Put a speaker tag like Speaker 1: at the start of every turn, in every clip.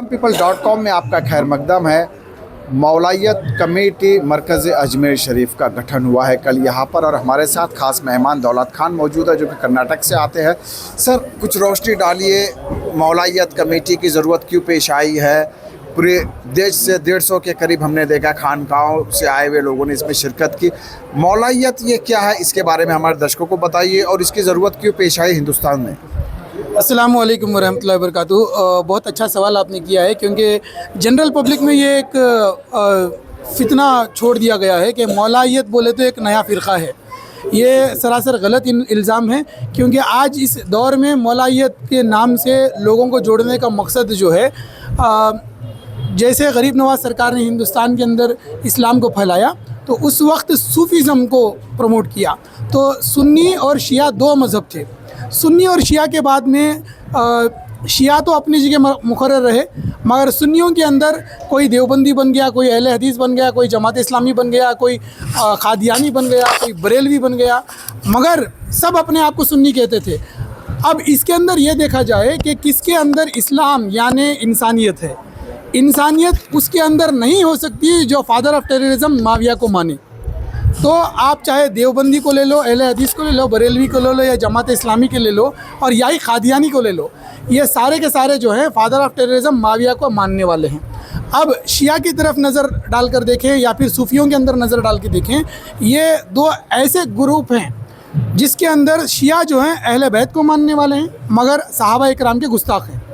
Speaker 1: SalamPeople.com में आपका खैर मकदम है। मौलायत कमेटी मरकज़ अजमेर शरीफ का गठन हुआ है कल यहाँ पर, और हमारे साथ खास मेहमान दौलत खान मौजूद है जो कि कर्नाटक से आते हैं। सर, कुछ रोशनी डालिए, मौलायत कमेटी की ज़रूरत क्यों पेश आई है? पूरे देश से 150 के करीब हमने देखा खानकाहों से आए हुए लोगों ने इसमें शिरकत की। मौलायत ये क्या है, इसके बारे में हमारे दर्शकों को बताइए, और इसकी ज़रूरत क्यों पेश आई हिंदुस्तान में?
Speaker 2: अस्सलामु अलैकुम वरहमतुल्लाहि वबरकातुहू। बहुत अच्छा सवाल आपने किया है, क्योंकि जनरल पब्लिक में ये एक फितना छोड़ दिया गया है कि मौलायत बोले तो एक नया फ़िरक़ा है। ये सरासर गलत इल्ज़ाम है, क्योंकि आज इस दौर में मौलायत के नाम से लोगों को जोड़ने का मकसद जो है, जैसे गरीब नवाज़ सरकार ने हिंदुस्तान के अंदर इस्लाम को फैलाया तो उस वक्त सूफ़ीज़म को प्रमोट किया। तो सुन्नी और शिया दो मज़हब थे। सुन्नी और शिया के बाद में शिया तो अपनी जगह मुकर्रर रहे, मगर सुन्नियों के अंदर कोई देवबंदी बन गया, कोई अहले हदीस बन गया, कोई जमात इस्लामी बन गया, कोई कादियानी बन गया, कोई बरेलवी बन गया, मगर सब अपने आप को सुन्नी कहते थे। अब इसके अंदर ये देखा जाए कि किसके अंदर इस्लाम यानी इंसानियत है। इंसानियत उसके अंदर नहीं हो सकती जो फादर ऑफ टेररिज्म माविया को माने। तो आप चाहे देवबंदी को ले लो, अहले हदीस को ले लो, बरेलवी को ले लो, या जमात इस्लामी के ले लो, और या ही कादियानी को ले लो, ये सारे के सारे जो हैं फादर ऑफ टेररिज्म माविया को मानने वाले हैं। अब शिया की तरफ नज़र डाल कर देखें या फिर सूफियों के अंदर नज़र डाल के देखें, ये दो ऐसे ग्रुप हैं जिसके अंदर शिया जो हैं अहले बैत को मानने वाले हैं, मगर सहाबा इकराम के गुस्ताख हैं।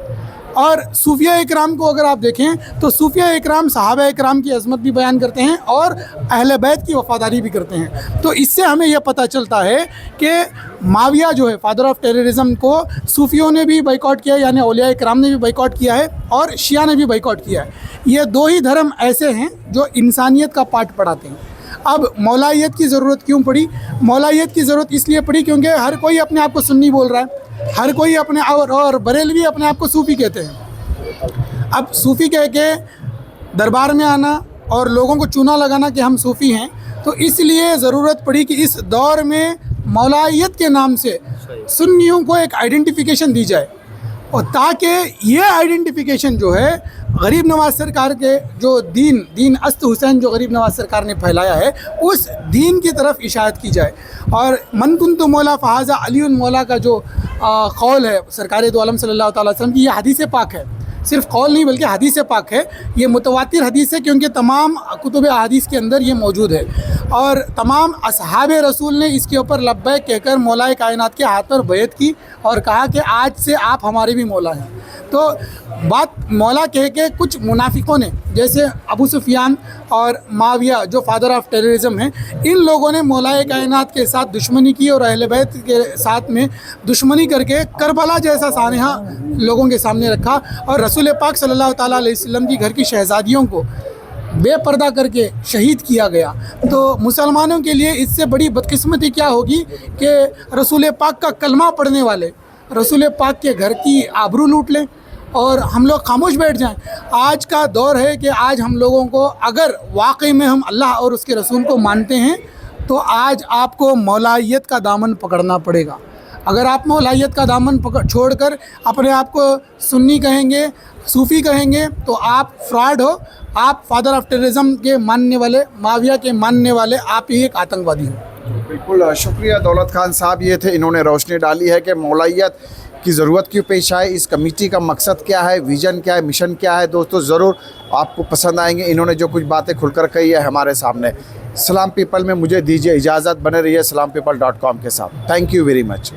Speaker 2: और सूफिया इकराम को अगर आप देखें तो सूफिया इकराम सहाबा इकराम की अज़मत भी बयान करते हैं और अहले बैत की वफ़ादारी भी करते हैं। तो इससे हमें यह पता चलता है कि माविया जो है फादर ऑफ टेररिज्म को सूफियों ने भी बाइकआउट किया है, यानी औलिया इकराम ने भी बाइकआउट किया है और शिया ने भी बाइकआउट किया है। ये दो ही धर्म ऐसे हैं जो इंसानियत का पाठ पढ़ाते हैं। अब मौलायत की ज़रूरत क्यों पड़ी? मौलायत की ज़रूरत इसलिए पड़ी क्योंकि हर कोई अपने आप को सुन्नी बोल रहा है, हर कोई अपने और बरेलवी अपने आप को सूफ़ी कहते हैं। अब सूफ़ी कह के दरबार में आना और लोगों को चूना लगाना कि हम सूफ़ी हैं, तो इसलिए ज़रूरत पड़ी कि इस दौर में मौलायत के नाम से सुन्नियों को एक आइडेंटिफिकेशन दी जाए, और ताकि ये आइडेंटिफिकेशन जो है गरीब नवाज़ सरकार के जो दीन अस्त हुसैन जो गरीब नवाज़ सरकार ने फैलाया है, उस दीन की तरफ इशारत की जाए। और मन कुन्तु मौला फ़हाज़ा अलीउन मौला का जो कौल है सरकार दो आलम सल्लल्लाहु अलैहि वसल्लम की, ये हदीस पाक है। सिर्फ कौल नहीं बल्कि हदीस पाक है। ये मुतवातिर हदीस है, क्योंकि तमाम कुतुब हदीस के अंदर ये मौजूद है, और तमाम असहाबे रसूल ने इसके ऊपर लब्बैक कहकर मौलाए कायनात के हाथ पर बैत की और कहा कि आज से आप हमारे भी मौला हैं। तो बात मौला कह के कुछ मुनाफिकों ने, जैसे अबू सुफियान और माविया जो फादर ऑफ टेररिज्म हैं, इन लोगों ने मौलाए कायनात के साथ दुश्मनी की और अहले बैत के साथ में दुश्मनी करके करबला जैसा सानहा लोगों के सामने रखा, और रसूल पाक सल्लल्लाहु ताला अलैहि वसल्लम की घर की शहज़ादियों को बेपर्दा करके शहीद किया गया। तो मुसलमानों के लिए इससे बड़ी बदकिस्मती क्या होगी कि रसूल पाक का कलमा पढ़ने वाले रसूल पाक के घर की आबरू लूट लें और हम लोग खामोश बैठ जाएं। आज का दौर है कि आज हम लोगों को, अगर वाकई में हम अल्लाह और उसके रसूल को मानते हैं, तो आज आपको मौलायत का दामन पकड़ना पड़ेगा। अगर आप मौलायत का दामन छोड़कर अपने आप को सुन्नी कहेंगे, सूफ़ी कहेंगे, तो आप फ्रॉड हो। आप फादर ऑफ टेररिज्म के मानने वाले, माविया के मानने वाले, आप ही एक आतंकवादी हो।
Speaker 1: बिल्कुल शुक्रिया दौलत खान साहब, ये थे, इन्होंने रोशनी डाली है कि मौलायत की ज़रूरत क्यों पेश आए, इस कमेटी का मकसद क्या है, विज़न क्या है, मिशन क्या है। दोस्तों ज़रूर आपको पसंद आएंगे इन्होंने जो कुछ बातें खुलकर कही है हमारे सामने। सलाम पीपल में मुझे दीजिए इजाज़त, बने रहिए SalamPeople.com के साथ। Thank you very much.